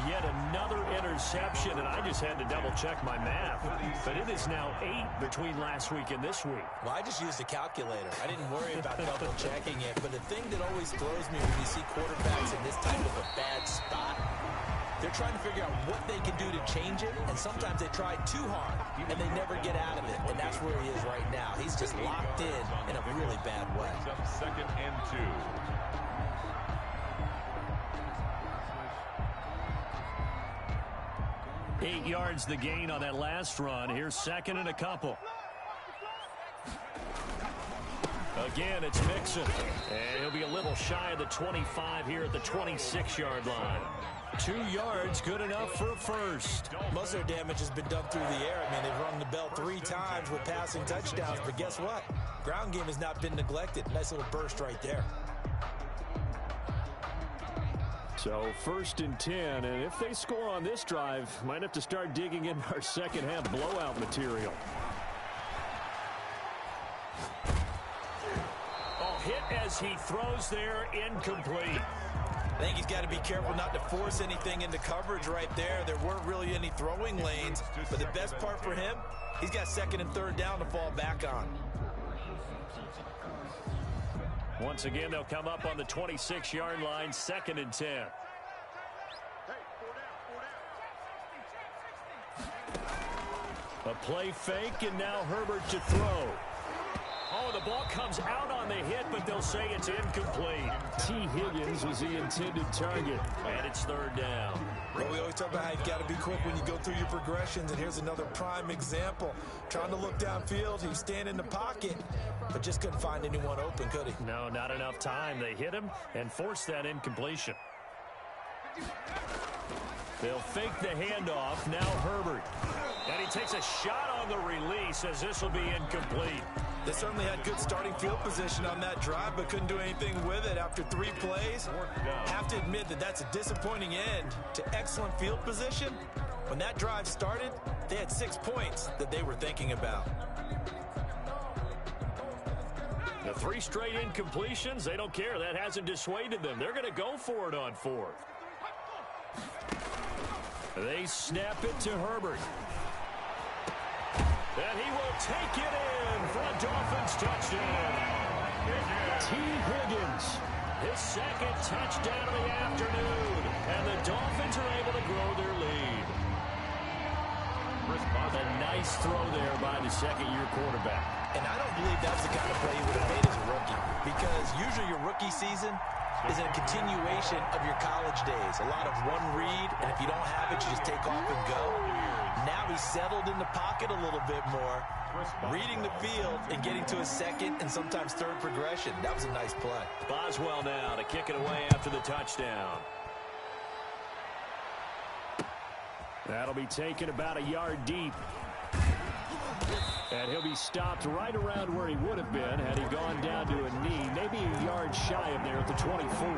Yet another interception, and I just had to double-check my math. But it is now 8 between last week and this week. Well, I just used a calculator. I didn't worry about double-checking it. But the thing that always throws me when you see quarterbacks in this type of a bad spot, they're trying to figure out what they can do to change it, and sometimes they try too hard, and they never get out of it. And that's where he is right now. He's just locked in a really bad way. Second and 2. 8 yards the gain on that last run. Here's second and a couple. Again, it's Mixon. And he'll be a little shy of the 25 here at the 26-yard line. 2 yards, good enough for a first. Most of their damage has been done through the air. I mean, they've rung the bell 3 times with passing touchdowns. But guess what? Ground game has not been neglected. Nice little burst right there. So first and 10, and if they score on this drive, might have to start digging in our second half blowout material. Oh, hit as he throws there, incomplete. I think he's got to be careful not to force anything into coverage right there. There weren't really any throwing lanes, but the best part for him, he's got second and third down to fall back on. Once again, they'll come up on the 26-yard line, second and 10. A play fake, and now Herbert to throw. Oh, the ball comes out on the hit, but they'll say it's incomplete. T. Higgins was the intended target, and it's third down. Well, we always talk about how you've got to be quick when you go through your progressions, and here's another prime example. Trying to look downfield, he was standing in the pocket, but just couldn't find anyone open, could he? No, not enough time. They hit him and forced that incompletion. They'll fake the handoff. Now Herbert. And he takes a shot on the release as this will be incomplete. They certainly had good starting field position on that drive, but couldn't do anything with it after 3 plays. Have to admit that that's a disappointing end to excellent field position. When that drive started, they had 6 points that they were thinking about. The 3 straight incompletions, they don't care. That hasn't dissuaded them. They're going to go for it on 4th. They snap it to Herbert. And he will take it in for a Dolphins touchdown. T. Higgins, his second touchdown of the afternoon. And the Dolphins are able to grow their lead. A nice throw there by the second-year quarterback. And I don't believe that's the kind of play he would have made as a rookie, because usually your rookie season is a continuation of your college days. A lot of one read, and if you don't have it, you just take off and go. Now he's settled in the pocket a little bit more, reading the field and getting to his second and sometimes third progression. That was a nice play. Boswell now to kick it away after the touchdown. That'll be taken about a yard deep. And he'll be stopped right around where he would have been had he gone down to a knee, maybe a yard shy of there at the 24.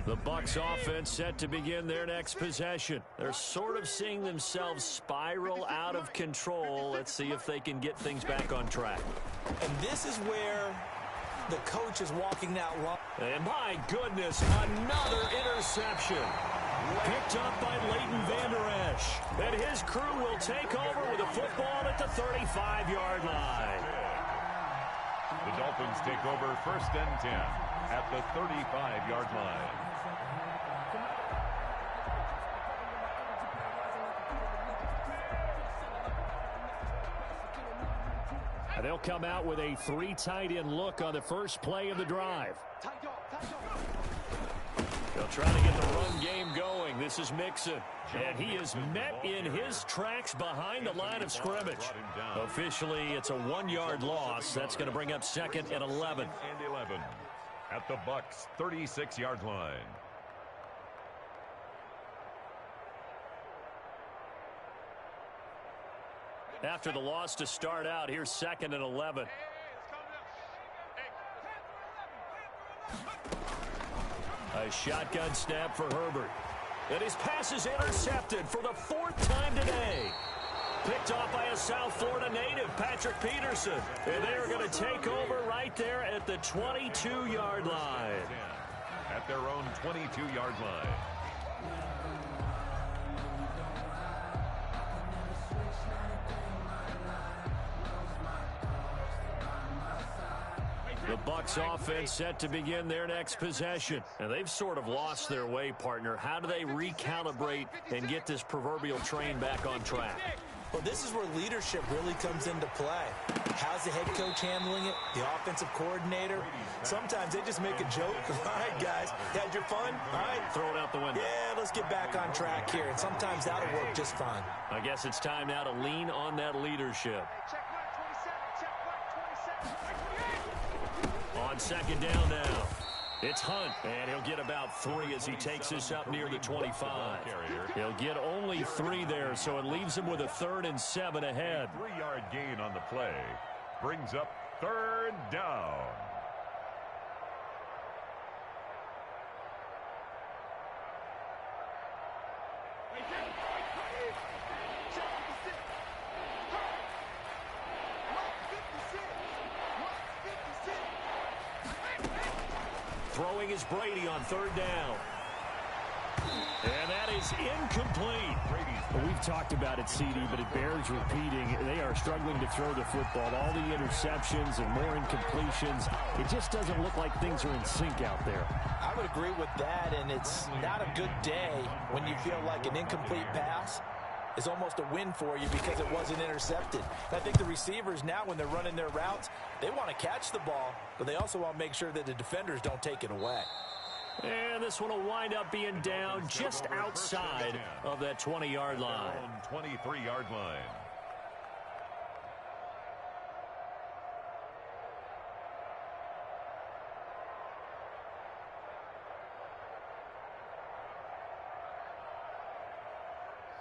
The Bucs offense set to begin their next possession. They're sort of seeing themselves spiral out of control. Let's see if they can get things back on track. And this is where the coach is walking that line. And my goodness, another interception. Picked up by Leighton Vander Esch. And his crew will take over with a football at the 35-yard line. The Dolphins take over 1st and 10 at the 35-yard line. And they'll come out with a 3 tight end look on the first play of the drive. They'll try to get the run game going. This is Mixon. And he is met in his tracks behind the line of scrimmage. Officially, it's a 1-yard loss. That's going to bring up 2nd and 11. And 11 at the Bucs 36-yard line. After the loss to start out, here's 2nd and 11. A shotgun snap for Herbert. And his pass is intercepted for the 4th time today. Picked off by a South Florida native, Patrick Peterson. And they are going to take over right there at the 22-yard line. At their own 22-yard line. The Bucs offense set to begin their next possession. And they've sort of lost their way, partner. How do they recalibrate and get this proverbial train back on track? Well, this is where leadership really comes into play. How's the head coach handling it? The offensive coordinator? Sometimes they just make a joke. All right, guys, had your fun? All right. Throw it out the window. Yeah, let's get back on track here. And sometimes that'll work just fine. I guess it's time now to lean on that leadership. On 2nd down now. It's Hunt, and he'll get about 3 as he takes this up near the 25. He'll get only 3 there, so it leaves him with a 3rd and 7 ahead. 3-yard gain on the play brings up 3rd down. Throwing is Brady on 3rd down. And that is incomplete. We've We've talked about it, CD, but it bears repeating. They are struggling to throw the football. All the interceptions and more incompletions. It just doesn't look like things are in sync out there. I would agree with that, and it's not a good day when you feel like an incomplete pass is almost a win for you because it wasn't intercepted. And I think the receivers now, when they're running their routes, they want to catch the ball, but they also want to make sure that the defenders don't take it away. And this one will wind up being down just outside of that 20-yard line. 23-yard line.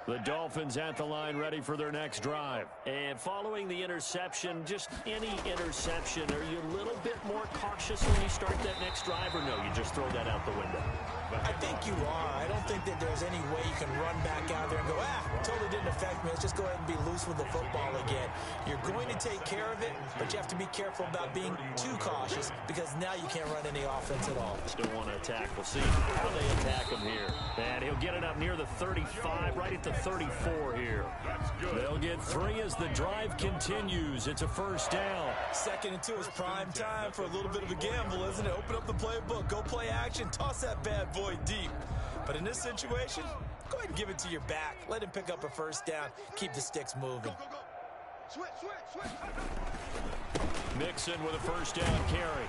The Dolphins at the line, ready for their next drive. And following the interception, just any interception, are you a little bit more cautious when you start that next drive, or no, you just throw that out the window? I think you are. I don't think that there's any way you can run back out there and go, totally didn't affect me. Let's just go ahead and be loose with the football again. You're going to take care of it, but you have to be careful about being too cautious because now you can't run any offense at all. Still want to attack. We'll see how they attack him here. And he'll get it up near the 35, right at the 34 here. They'll get 3 as the drive continues. It's a first down. 2nd and 2 is prime time for a little bit of a gamble, isn't it? Open up the playbook, go play action, toss that bad boy deep. But in this situation, go ahead and give it to your back. Let him pick up a first down. Keep the sticks moving. Switch, switch, switch. Mixon with a first down carry.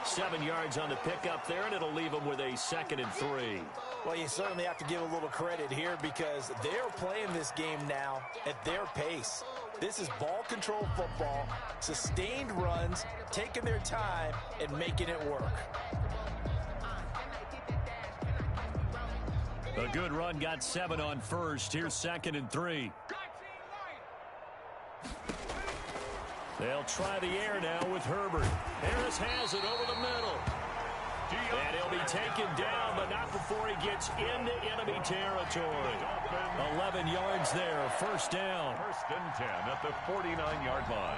7 yards on the pickup there, and it'll leave him with a 2nd and 3. Well, you certainly have to give a little credit here because they're playing this game now at their pace. This is ball control football, sustained runs, taking their time, and making it work. A good run, got 7 on first. Here's 2nd and 3. They'll try the air now with Herbert. Harris has it over the middle. And he'll be taken down, but not before he gets into enemy territory. 11 yards there, first down. 1st and 10 at the 49-yard line.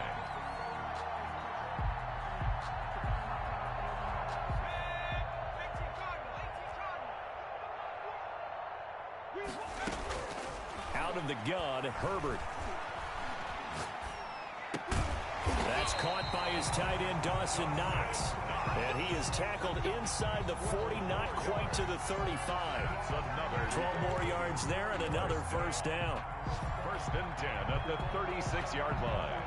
Out of the gun, Herbert. That's caught by his tight end, Dawson Knox. And he is tackled inside the 40, not quite to the 35. 12 more yards there and another first down. 1st and 10 at the 36-yard line.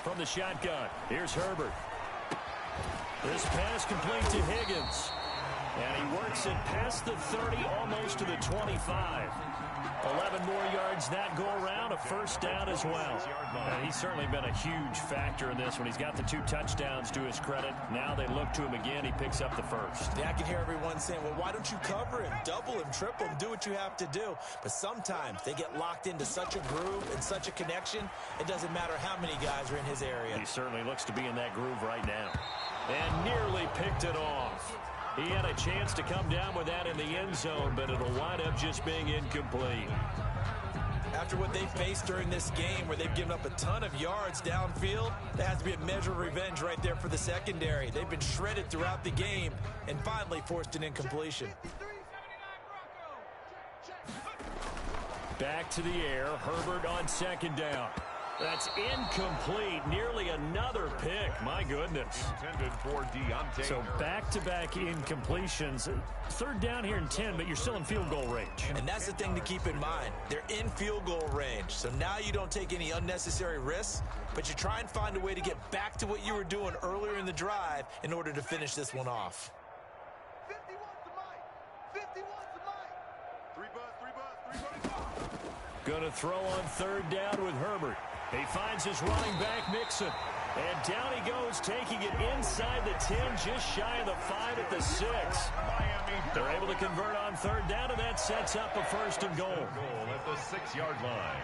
From the shotgun, here's Herbert. This pass complete to Higgins. And he works it past the 30, almost to the 25. 11 more yards that go around, a first down as well. And he's certainly been a huge factor in this one. He's got the 2 touchdowns to his credit. Now they look to him again. He picks up the first. Yeah, I can hear everyone saying, well, why don't you cover him, double him, triple him, do what you have to do. But sometimes they get locked into such a groove and such a connection, it doesn't matter how many guys are in his area. He certainly looks to be in that groove right now. And nearly picked it off. He had a chance to come down with that in the end zone, but it'll wind up just being incomplete. After what they faced during this game where they've given up a ton of yards downfield, there has to be a measure of revenge right there for the secondary. They've been shredded throughout the game and finally forced an incompletion. Back to the air. Herbert on 2nd down. That's incomplete. Nearly another pick. My goodness. Intended for Deontay. So back-to-back incompletions. 3rd down here and 10, but you're still in field goal range. And that's the thing to keep in mind. They're in field goal range. So now you don't take any unnecessary risks, but you try and find a way to get back to what you were doing earlier in the drive in order to finish this one off. 51's the mic. 51's the mic. 3 buzz, 3 buzz, 3 buzz. Going to throw on 3rd down with Herbert. He finds his running back, Mixon. And down he goes, taking it inside the 10, just shy of the 5 at the 6. They're able to convert on 3rd down, and that sets up a 1st and goal. Goal at the 6-yard line.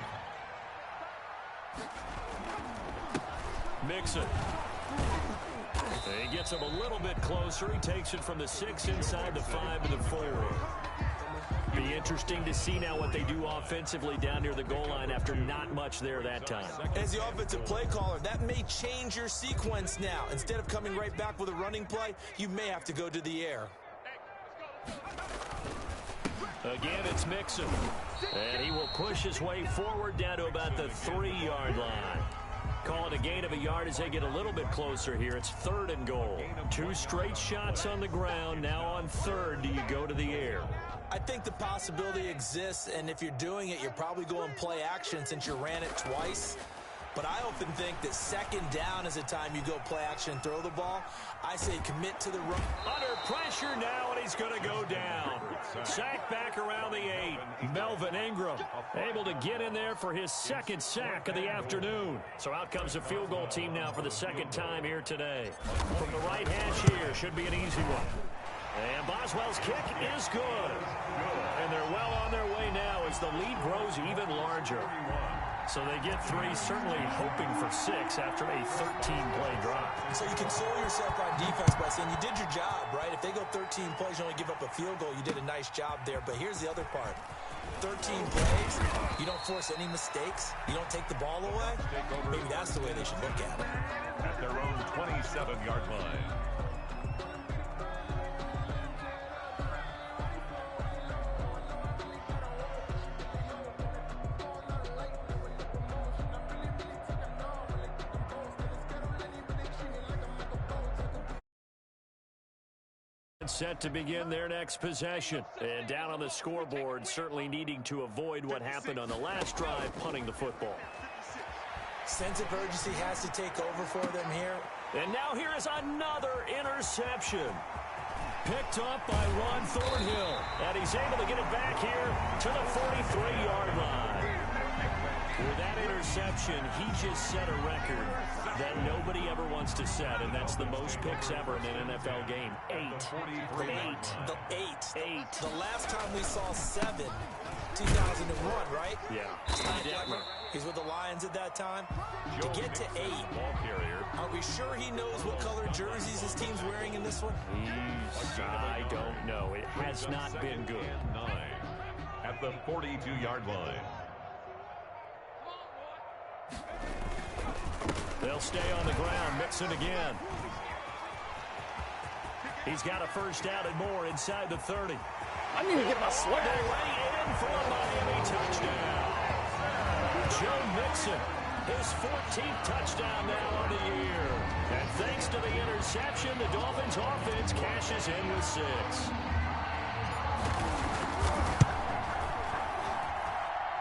Mixon He gets him a little bit closer. He takes it from the 6 inside the 5 to the 4. Be interesting to see now what they do offensively down near the goal line after not much there that time. As the offensive play caller, that may change your sequence now. Instead of coming right back with a running play, you may have to go to the air. Again, it's Mixon. And he will push his way forward down to about the 3-yard line. Call it a gain of a yard as they get a little bit closer here. It's 3rd and goal. 2 straight shots on the ground. Now on 3rd, do you go to the air? I think the possibility exists, and if you're doing it, you're probably going play action since you ran it twice. But I often think that 2nd down is a time you go play action and throw the ball. I say commit to the run. Under pressure now, and he's going to go down. Sack back around the 8. Melvin Ingram able to get in there for his 2nd sack of the afternoon. So out comes the field goal team now for the 2nd time here today. From the right hash here, should be an easy one. And Boswell's kick is good. And they're well on their way now as the lead grows even larger. So they get 3, certainly hoping for 6 after a 13-play drive. So you console yourself on defense by saying you did your job, right? If they go 13 plays, you only give up a field goal, you did a nice job there. But here's the other part. 13 plays, you don't force any mistakes, you don't take the ball away. Maybe that's the way they should look at it. At their own 27-yard line. Set to begin their next possession. And down on the scoreboard, certainly needing to avoid what happened on the last drive, punting the football. Sense of urgency has to take over for them here. And now here is another interception. Picked up by Ron Thornhill. And he's able to get it back here to the 43-yard line. With that interception, he just set a record that nobody ever wants to set, and that's the most picks ever in an NFL game. 8. The last time we saw 7, 2001, right? Yeah. He's with the Lions at that time. To get to 8, are we sure he knows what color jerseys his team's wearing in this one? I don't know. It has not been good. 9 at the 42-yard line. They'll stay on the ground. Mixon again. He's got a first down and more inside the 30. I need to get my swag. They're way in for a Miami touchdown. Joe Mixon, his 14th touchdown now on the year. And thanks to the interception, the Dolphins offense cashes in with 6.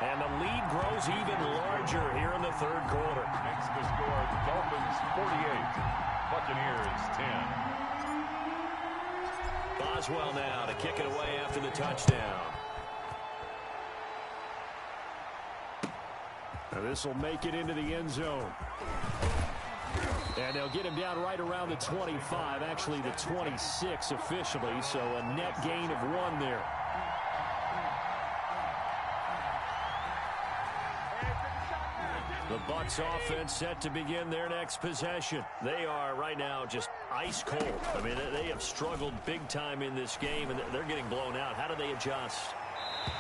And the lead grows even larger here in the 3rd quarter. Makes the score Dolphins 48, Buccaneers 10. Boswell now to kick it away after the touchdown. Now this will make it into the end zone. And they'll get him down right around the 25, actually the 26 officially, so a net gain of 1 there. The Bucs offense set to begin their next possession. They are right now just ice cold. I mean, they have struggled big time in this game, and they're getting blown out. How do they adjust?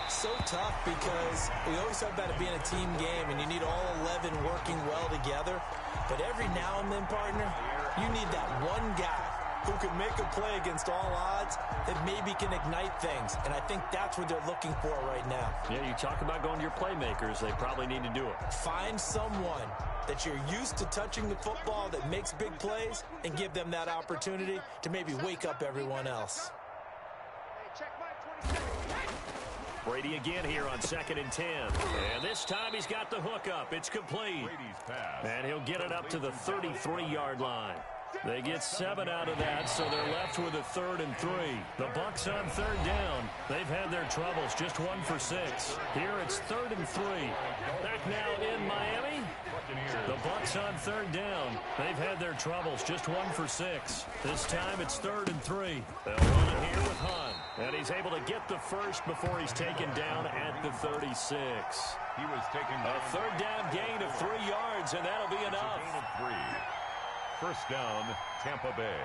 So tough because we always talk about it being a team game, and you need all 11 working well together. But every now and then, partner, you need that one guy who can make a play against all odds that maybe can ignite things. And I think that's what they're looking for right now. Yeah, you talk about going to your playmakers. They probably need to do it. Find someone that you're used to touching the football that makes big plays and give them that opportunity to maybe wake up everyone else. Brady again here on 2nd and 10. And this time he's got the hook up. It's complete. And he'll get it up to the 33-yard line. They get 7 out of that, so they're left with a 3rd and 3. The Bucs on 3rd down. They've had their troubles, just 1 for 6. Here it's 3rd and 3. Back now in Miami. The Bucs on 3rd down. They've had their troubles, just 1 for 6. This time it's 3rd and 3. They'll run it here with Hunt. And he's able to get the first before he's taken down at the 36. He was taken a 3rd down gain of 3 yards, and that'll be enough. First down, Tampa Bay.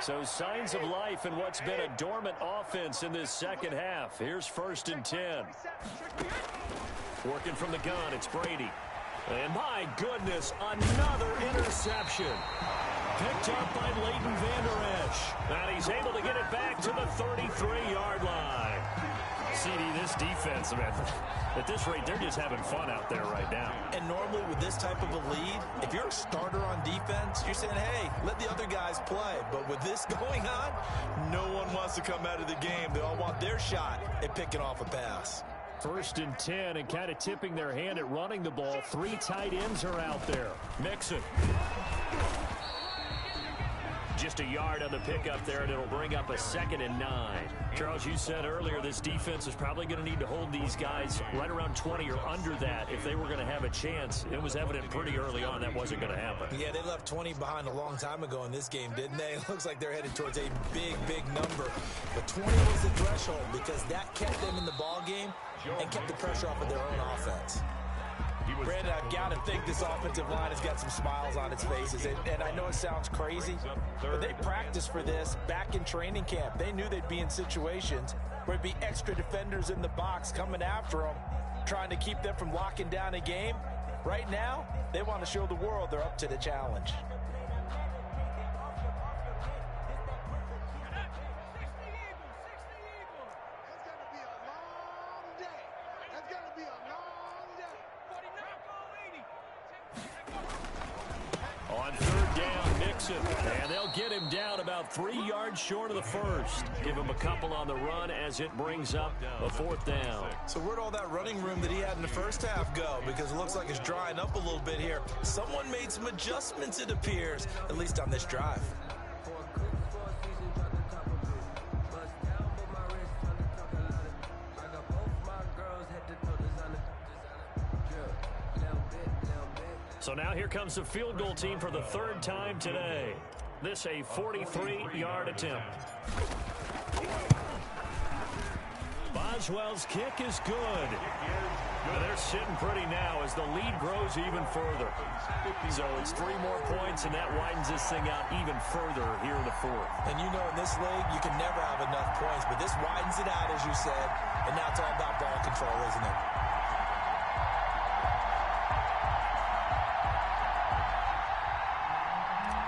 So signs of life in what's been a dormant offense in this second half. Here's 1st and 10. Working from the gun, it's Brady. And my goodness, another interception. Picked up by Leighton Vander Esch. And he's able to get it back to the 33-yard line. CD, this defense, man, at this rate, they're just having fun out there right now. And normally with this type of a lead, if you're a starter on defense, you're saying, hey, let the other guys play. But with this going on, no one wants to come out of the game. They all want their shot at picking off a pass. 1st and 10, and kind of tipping their hand at running the ball. 3 tight ends are out there. Mixon. Just a yard on the pickup there, and it'll bring up a 2nd and 9. Charles, you said earlier this defense is probably going to need to hold these guys right around 20 or under that if they were going to have a chance. It was evident pretty early on that wasn't going to happen. Yeah, they left 20 behind a long time ago in this game, didn't they? It looks like they're headed towards a big, big number. But 20 was the threshold because that kept them in the ball game and kept the pressure off of their own offense. Brandon, I've got to think this offensive line has got some smiles on its faces. And I know it sounds crazy, but they practiced for this back in training camp. They knew they'd be in situations where it'd be extra defenders in the box coming after them, trying to keep them from locking down a game. Right now, they want to show the world they're up to the challenge. On 3rd down, Mixon. And they'll get him down about 3 yards short of the first. Give him a couple on the run as it brings up a 4th down. So where'd all that running room that he had in the first half go? Because it looks like it's drying up a little bit here. Someone made some adjustments, it appears, at least on this drive. So now here comes the field goal team for the 3rd time today. This a 43-yard attempt. Boswell's kick is good. And they're sitting pretty now as the lead grows even further. So it's 3 more points, and that widens this thing out even further here in the 4th. And you know in this league, you can never have enough points, but this widens it out, as you said, and now it's all about ball control, isn't it?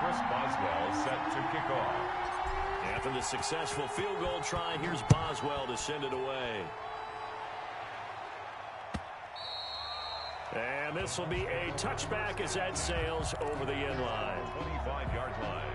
Chris Boswell set to kick off. After the successful field goal try, here's Boswell to send it away. And this will be a touchback as that sails over the end line. 25-yard line.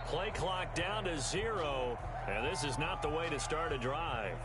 Play clock down to 0, and this is not the way to start a drive.